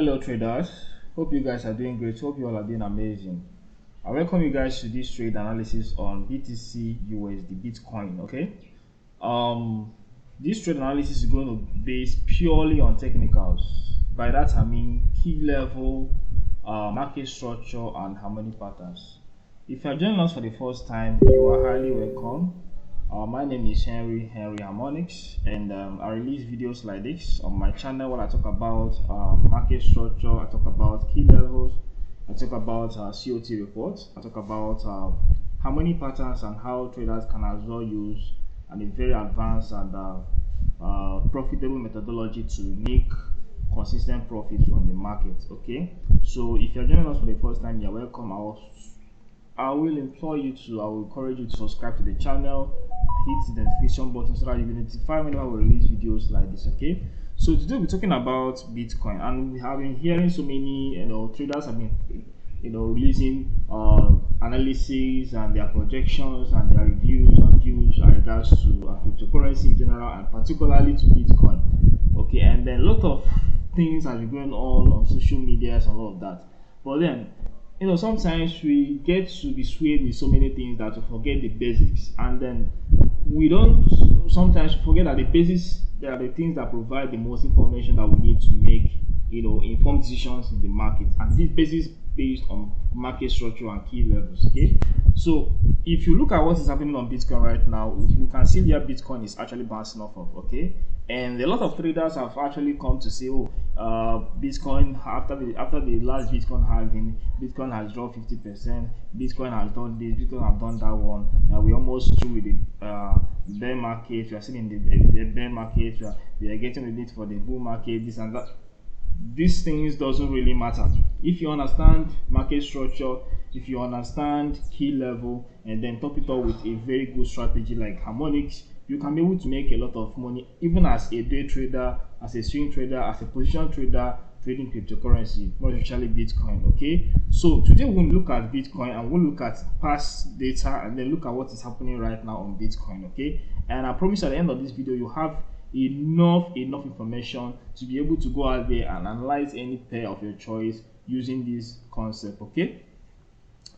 Hello traders, hope you guys are doing great. Hope you all are doing amazing. I welcome you guys to this trade analysis on BTC USD Bitcoin. Okay, this trade analysis is going to be based purely on technicals. By that I mean key level, market structure, and harmonic patterns. If you are joining us for the first time, you are highly welcome. My name is Henry Harmonics, and I release videos like this on my channel where I talk about market structure, I talk about key levels, I talk about COT reports, I talk about harmonic patterns and how traders can as well use a very advanced and profitable methodology to make consistent profit from the market. Okay, so if you're joining us for the first time, you're welcome. I will encourage you to subscribe to the channel, hit the notification button so that you will be notified whenever we release videos like this. Okay, so today we're talking about Bitcoin, and we have been hearing so many traders have been releasing analysis and their projections and their reviews and views in regards to cryptocurrency in general and particularly to Bitcoin. Okay, and then a lot of things have been going on social media and all of that, but then sometimes we get to be swayed with so many things that we forget the basics, and then we don't sometimes forget that the basics, they are the things that provide the most information that we need to make informed decisions in the market, and this basis based on market structure and key levels. Okay, so if you look at what is happening on Bitcoin right now, we can see where Bitcoin is actually bouncing off of. Okay, and a lot of traders have actually come to say, Bitcoin after the last Bitcoin halving, Bitcoin has dropped 50%, Bitcoin has done this, Bitcoin have done that one. We're almost through with the bear market. We are still in the bear market. We are getting ready for the bull market. This and that. These things doesn't really matter if you understand market structure, if you understand key level, and then top it up with a very good strategy like harmonics. You can be able to make a lot of money even as a day trader, as a swing trader, as a position trader trading cryptocurrency, more especially Bitcoin. Okay, so today we'll look at Bitcoin and we'll look at past data and then look at what is happening right now on Bitcoin. Okay, and I promise at the end of this video you have enough information to be able to go out there and analyze any pair of your choice using this concept. Okay,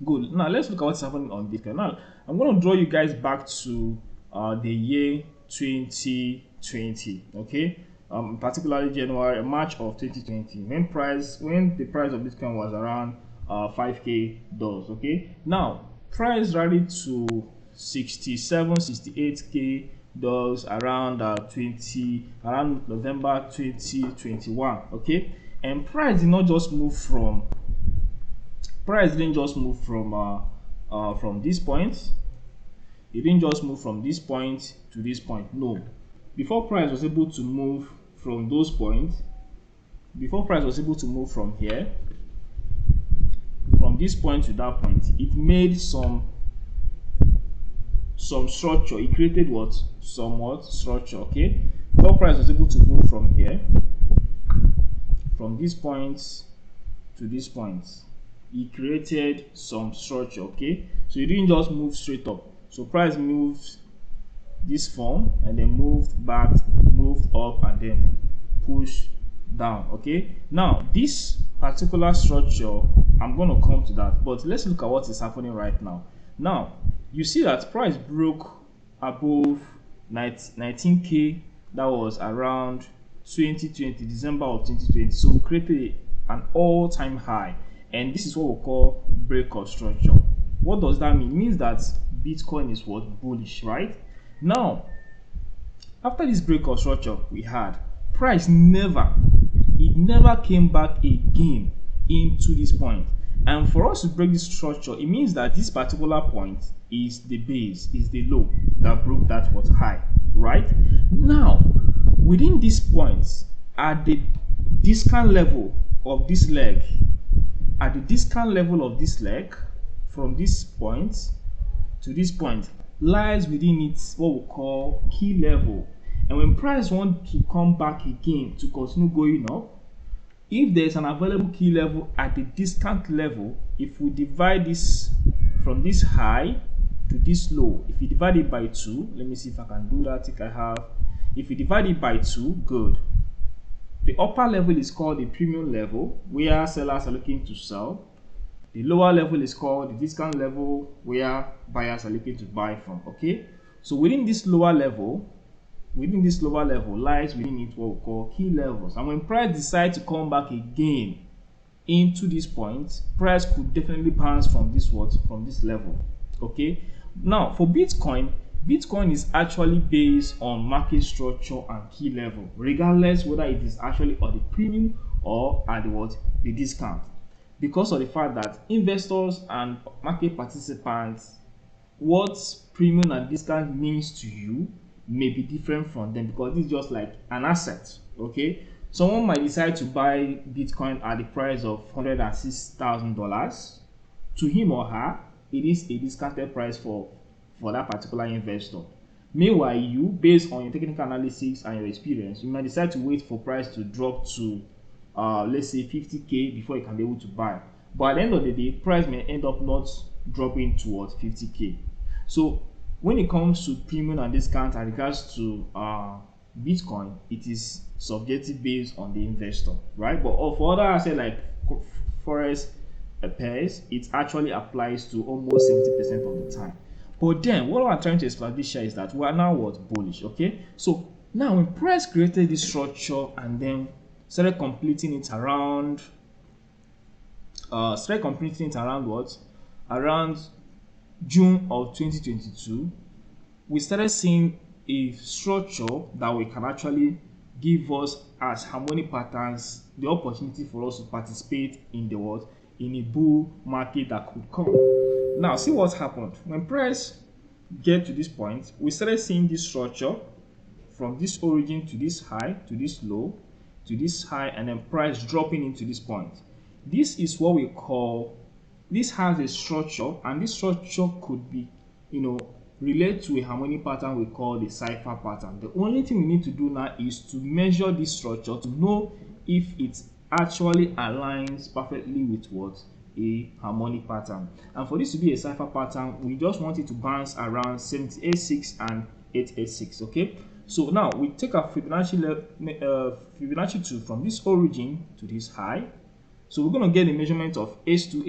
good. Now let's look at what's happening on Bitcoin. Now I'm going to draw you guys back to the year 2020. Okay, particularly March of 2020, when the price of Bitcoin was around $5K. Okay, now price rallied to 68K around November 2021. Okay, and price didn't just move from this point. It didn't just move from this point to this point. No, before price was able to move from those points, before price was able to move from here, from this point to that point, it made some structure. It created somewhat structure. Okay, before price was able to move from here, from this point to this point, it created some structure. Okay, so it didn't just move straight up. So price moved this form and then moved back, moved up, and then pushed down. Okay, now this particular structure, I'm going to come to that, but let's look at what is happening right now. Now you see that price broke above 19K. That was around 2020, December of 2020. So we created an all-time high, and this is what we call breakout structure. What does that mean? It means that Bitcoin is bullish, right? Now after this breakout structure we had, price never came back again into this point. And for us to break this structure, it means that this particular point is the base, is the low that broke that was high, right? Now within this point, at the discount level of this leg, from this point to this point lies within its what we call key level. And when price wants to come back again to continue going up, if there's an available key level at the discount level, if we divide this from this high to this low, if you divide it by 2, let me see if I can do that. If you divide it by 2, good. The upper level is called the premium level, where sellers are looking to sell. The lower level is called the discount level, where buyers are looking to buy from. Okay, so within this lower level lies within it what we call key levels. And when price decides to come back again into this point, price could definitely bounce from this level. Okay, now for Bitcoin is actually based on market structure and key level, regardless whether it is actually on the premium or at the discount, because of the fact that investors and market participants, what premium and discount means to you may be different from them, because it's just like an asset. Okay, someone might decide to buy Bitcoin at the price of $106,000. To him or her, it is a discounted price for that particular investor. Meanwhile, you, based on your technical analysis and your experience, you might decide to wait for price to drop to let's say 50k before you can be able to buy. But at the end of the day, price may end up not dropping towards 50k. So when it comes to premium and discount in regards to Bitcoin, it is subjective based on the investor, right? But for other assets like forex pairs, it actually applies to almost 70% of the time. But then what I'm trying to establish here is that we are now bullish. Okay, so now when price created this structure and then started completing it around around June of 2022, we started seeing a structure that we can actually give us as harmonic patterns the opportunity for us to participate in in a bull market that could come. Now see what's happened. When price get to this point, we started seeing this structure from this origin to this high, to this low, to this high, and then price dropping into this point. This is what we call, this has a structure, and this structure could be, relate to a harmonic pattern we call the Cypher pattern. The only thing we need to do now is to measure this structure to know if it actually aligns perfectly with a harmonic pattern. And for this to be a Cypher pattern, we just want it to bounce around 78.6 and 886. Okay, so now we take a Fibonacci 2 from this origin to this high. So we're going to get the measurement of S to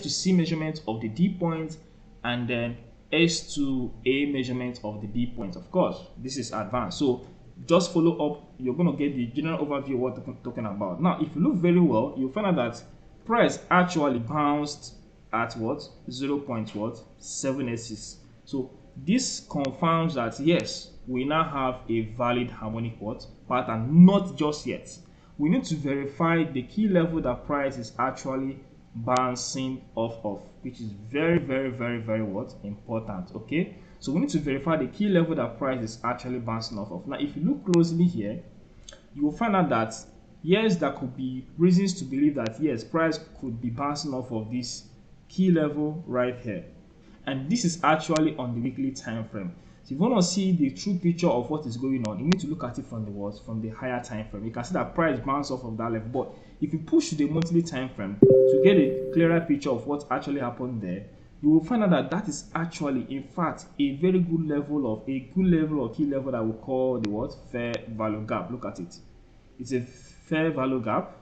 C measurement of the D point, and then S to A measurement of the B point. Of course, this is advanced, so just follow up. You're going to get the general overview of what I'm talking about. Now, if you look very well, you'll find out that price actually bounced at 0.786. So this confirms that yes, we now have a valid harmonic pattern. Not just yet. We need to verify the key level that price is actually bouncing off of, which is very, very, very, very important. Okay, so we need to verify the key level that price is actually bouncing off of. Now, if you look closely here, you will find out that yes, there could be reasons to believe that yes, price could be bouncing off of this key level right here, and this is actually on the weekly time frame. So if you want to see the true picture of what is going on, you need to look at it from the higher time frame. You can see that price bounced off of that level, but if you push to the monthly time frame to get a clearer picture of what actually happened there, you will find out that that is actually, in fact, a very good level or key level that we call the fair value gap. Look at it. It's a fair value gap.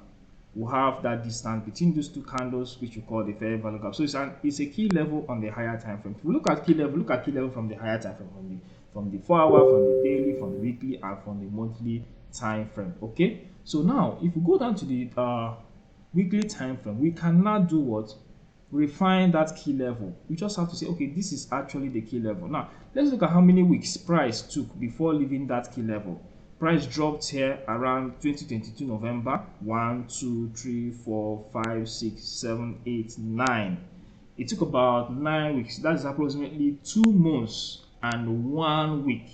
We have that distance between those two candles, which we call the fair value gap. So it's a key level on the higher time frame. If we look at key level, from the higher time frame, from the 4 hour, from the daily, from the weekly, and from the monthly time frame. Okay, so now if we go down to the weekly time frame, we can now do what? Refine that key level. We just have to say, okay, this is actually the key level. Now let's look at how many weeks price took before leaving that key level. Price dropped here around 2022 November. 1, 2, 3, 4, 5, 6, 7, 8, 9. It took about 9 weeks. That is approximately 2 months and 1 week.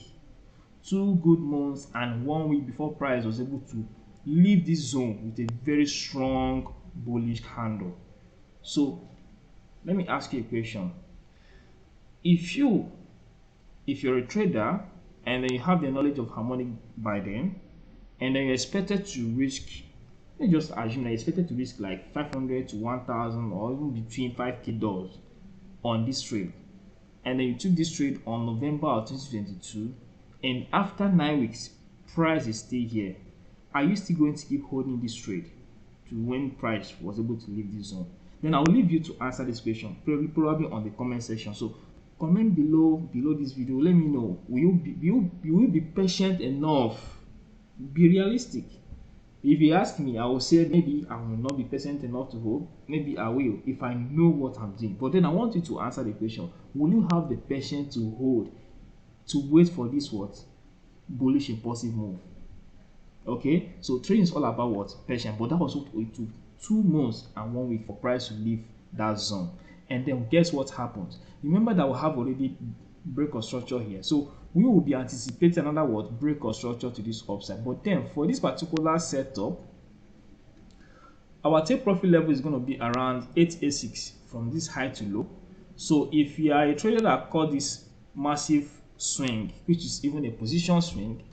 2 good months and 1 week before price was able to leave this zone with a very strong bullish candle. So let me ask you a question. If you're a trader and then you have the knowledge of harmonic by then, and then you're expected to risk, let's just assume that you're expected to risk like 500 to 1,000 or even between $5,000 on this trade, and then you took this trade on November of 2022, and after 9 weeks price is still here, are you still going to keep holding this trade to when price was able to leave this zone? Then I'll leave you to answer this question probably on the comment section. So comment below this video. Let me know, will you be patient enough? Be realistic. If you ask me, I will say maybe I will not be patient enough to hold. Maybe I will if I know what I'm doing. But then I want you to answer the question, will you have the patience to hold, to wait for this what? Bullish impulsive move? Okay, so trading is all about what? Patience. But that was what it took 2 months and 1 week for price to leave that zone. And then guess what happens? Remember that we have already break of structure here, so we will be anticipating another what? Break of structure to this upside. But then for this particular setup, our take profit level is going to be around 886 from this high to low. So if you are a trader that caught this massive swing, which is even a position swing,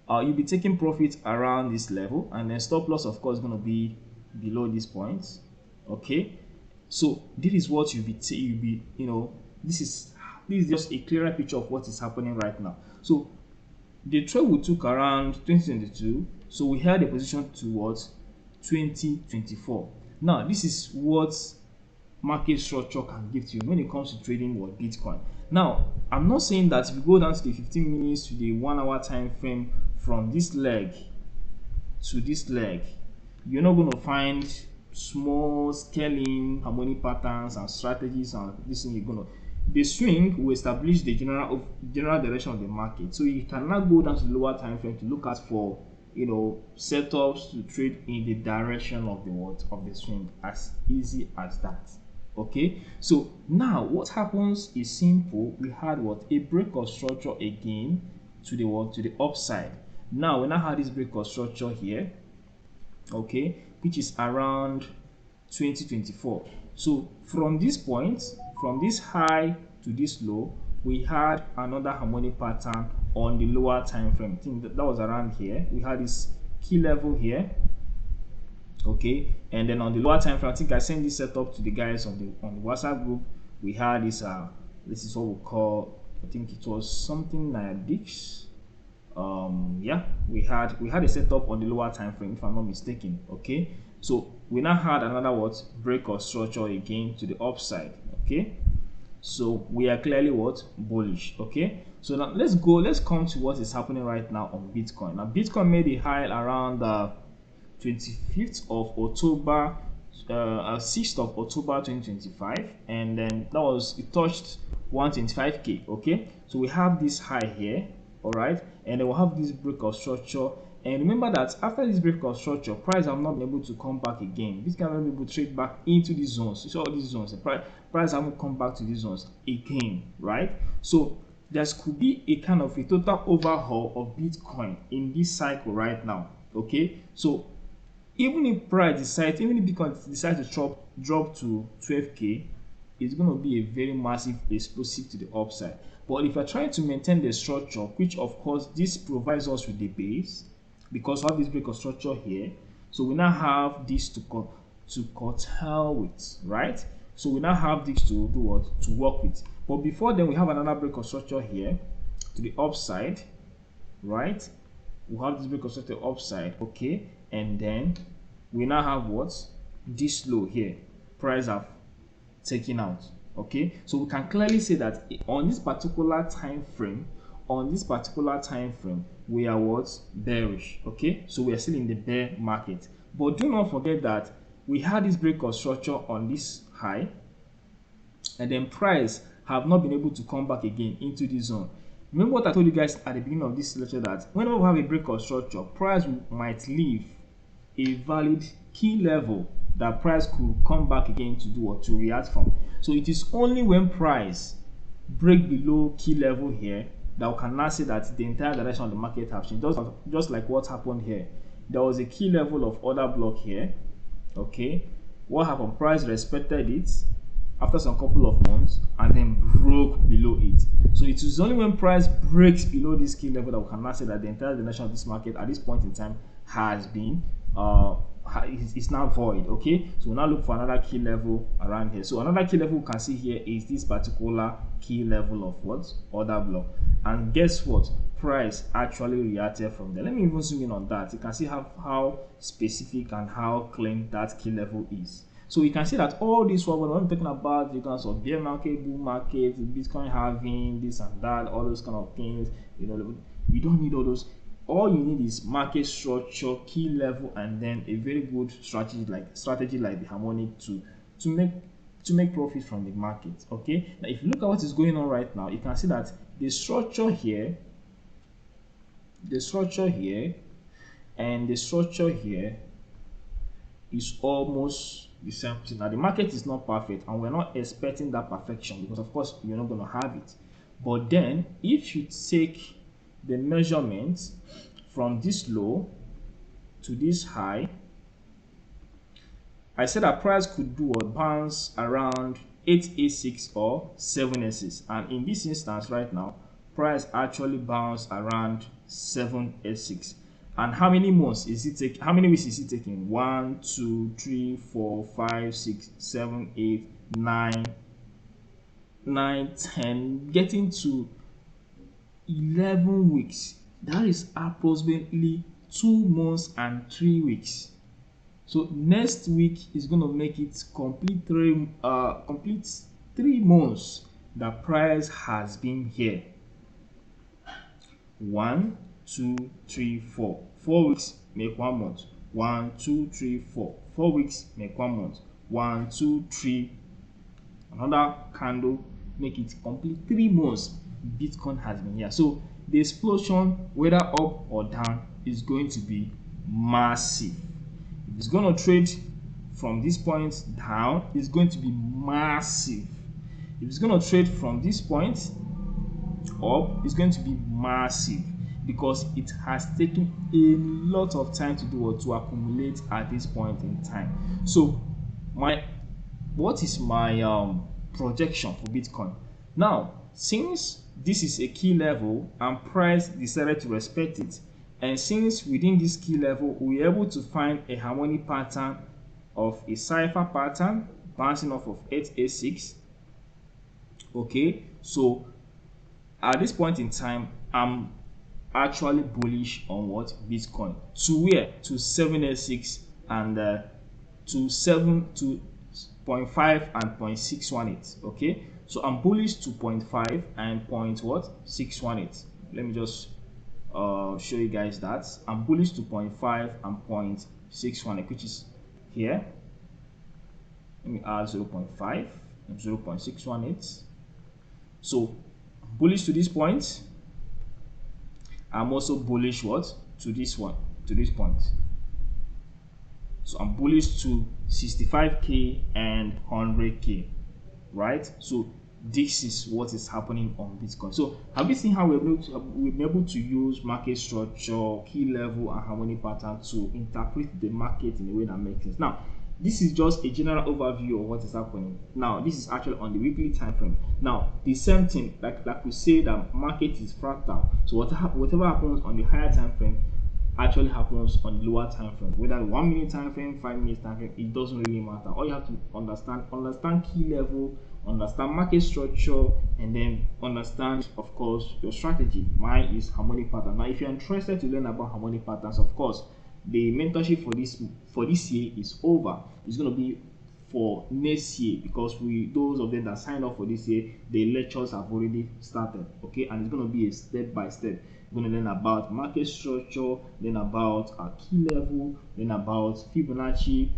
you'll be taking profit around this level, and then stop loss of course is going to be below this point. Okay, so this is what you'll be you know, this is just a clearer picture of what is happening right now. So the trade we took around 2022, so we had a position towards 2024. Now this is what market structure can give to you when it comes to trading what? Bitcoin. Now I'm not saying that if you go down to the 15 minutes to the 1 hour time frame, from this leg to this leg, you're not going to find small scaling harmonic patterns and strategies and this thing. You're going to, the swing will establish the general direction of the market. So you cannot go down to the lower time frame to look at for, you know, setups to trade in the direction of the what? Of the swing. As easy as that. Okay, so now what happens is simple. We had what? A break of structure again to the what? To the upside. Now we now have this break of structure here, okay, which is around 2024. So from this point, from this high to this low, we had another harmonic pattern on the lower time frame. I think that was around here. We had this key level here, okay, and then on the lower time frame, I think I sent this setup to the guys on the WhatsApp group. We had this this is what we call, I think it was something like this. Yeah, we had a setup on the lower time frame, if I'm not mistaken. Okay, so we now had another what? Break of structure again to the upside. Okay, so we are clearly what? Bullish. Okay, so now let's come to what is happening right now on Bitcoin. Now Bitcoin made a high around 25th of October, 6th of October 2025, and then that was, it touched 125k. Okay, so we have this high here, all right, and then we'll have this break of structure. And remember that after this break of structure, price have not been able to come back again. This can not be able to trade back into these zones. You saw all these zones, the price haven't come back to these zones again, right? So there could be a kind of a total overhaul of Bitcoin in this cycle right now. Okay, so even if price decides, even if Bitcoin decides to drop to 12k, it's going to be a very massive explosive to the upside. But if you're trying to maintain the structure, which of course this provides us with the base, because we have this break of structure here, so we now have this to curtail with, right? So we now have this to do what? To work with. But before then, we have another break of structure here to the upside, right? We have this break of structure upside, okay, and then we now have what? This low here, price have taken out. Okay, so we can clearly say that on this particular time frame, we are what? Bearish. Okay, so we are still in the bear market. But do not forget that we had this break of structure on this high, and then price have not been able to come back again into this zone. Remember what I told you guys at the beginning of this lecture, that whenever we have a break of structure, price might leave a valid key level that price could come back again to do what? To react from. So it is only when price break below key level here that we can now say that the entire direction of the market have changed. Just like what happened here. There was a key level of order block here. Okay, what happened? Price respected it after some couple of months and then broke below it. So it is only when price breaks below this key level that we can now say that the entire direction of this market at this point in time has been it's now void. Okay, so we'll now look for another key level around here. So another key level we can see here is this particular key level of what? Order block. And guess what? price actually reacted from there. Let me even zoom in on that. You can see how specific and how clean that key level is. So you can see that all this what we're talking about, you can of bear market, bull market, Bitcoin having this and that, all those kind of things. You know, we don't need all those. All you need is market structure, key level, and then a very good strategy like the Harmonic to make profit from the market. Okay, now if you look at what is going on right now, you can see that the structure here, and the structure here is almost the same thing. Now the market is not perfect, and we're not expecting that perfection because of course you're not going to have it. But then if you take the measurement from this low to this high, I said that price could do a bounce around 886 or 786, and in this instance right now price actually bounced around 786. And how many months is it taking? How many weeks is it taking? 1, 2, 3, 4, 5, 6, 7, 8, 9, 10, getting to 11 weeks. That is approximately 2 months and 3 weeks. So next week is going to make it complete 3 months. The price has been here. 1, 2, 3, 4. 4 weeks make 1 month. 1, 2, 3, 4. 4 weeks make 1 month. 1, 2, 3. Another candle make it complete 3 months. Bitcoin has been here. So the explosion, whether up or down, is going to be massive. If it's going to trade from this point down, it's going to be massive. If it's going to trade from this point up, it's going to be massive, because it has taken a lot of time to do or to accumulate at this point in time. So what is my projection for Bitcoin? Now, since this is a key level and price decided to respect it, and since within this key level we're able to find a harmonic pattern of a Cypher pattern bouncing off of 886, okay, so at this point in time I'm actually bullish on what? Bitcoin. To where? To 786 and to 0.5 and 0.618. Okay, so I'm bullish to 0.5 and 618. Let me just show you guys that I'm bullish to 0.5 and 0.618, which is here. Let me add 0.5 and 0.618. So bullish to this point. I'm also bullish what? To this one, to this point. So I'm bullish to 65k and 100k, right? So this is what is happening on Bitcoin. So have you seen how we've been able to use market structure, key level, and harmonic pattern to interpret the market in a way that makes sense? Now, this is just a general overview of what is happening. Now, this is actually on the weekly time frame. Now, the same thing, like we say, that market is fractal. So whatever happens on the higher time frame actually happens on the lower time frame. Whether 1 minute time frame, 5 minutes time frame, it doesn't really matter. All you have to understand key level, understand market structure, and then understand, of course, your strategy. Mine is harmonic pattern. Now, if you're interested to learn about harmonic patterns, of course, the mentorship for this year is over. It's going to be for next year, because those of them that signed up for this year, the lectures have already started. Okay, and it's going to be a step by step. We're going to learn about market structure, then about key level, then about Fibonacci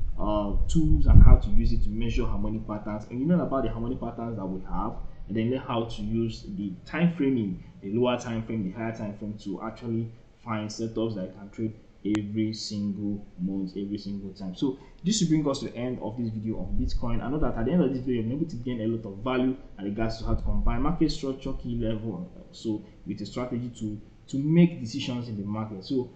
tools and how to use it to measure harmonic patterns, and you learn about the harmonic patterns that we have, and then learn how to use the time framing, the lower time frame, the higher time frame, to actually find setups that you can trade every single month, every single time. So this will bring us to the end of this video on Bitcoin. I know that at the end of this video you're able to gain a lot of value in regards to how to combine market structure, key level, so with a strategy to make decisions in the market. So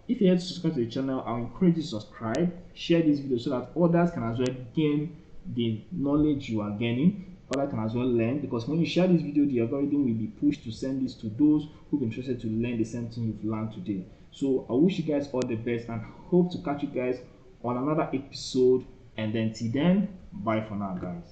if you're here to subscribe to the channel, I encourage you to subscribe, share this video so that others can as well gain the knowledge you are gaining. Others can as well learn, because when you share this video, the algorithm will be pushed to send this to those who are interested to learn the same thing you've learned today. So I wish you guys all the best and hope to catch you guys on another episode. And then till then, bye for now, guys.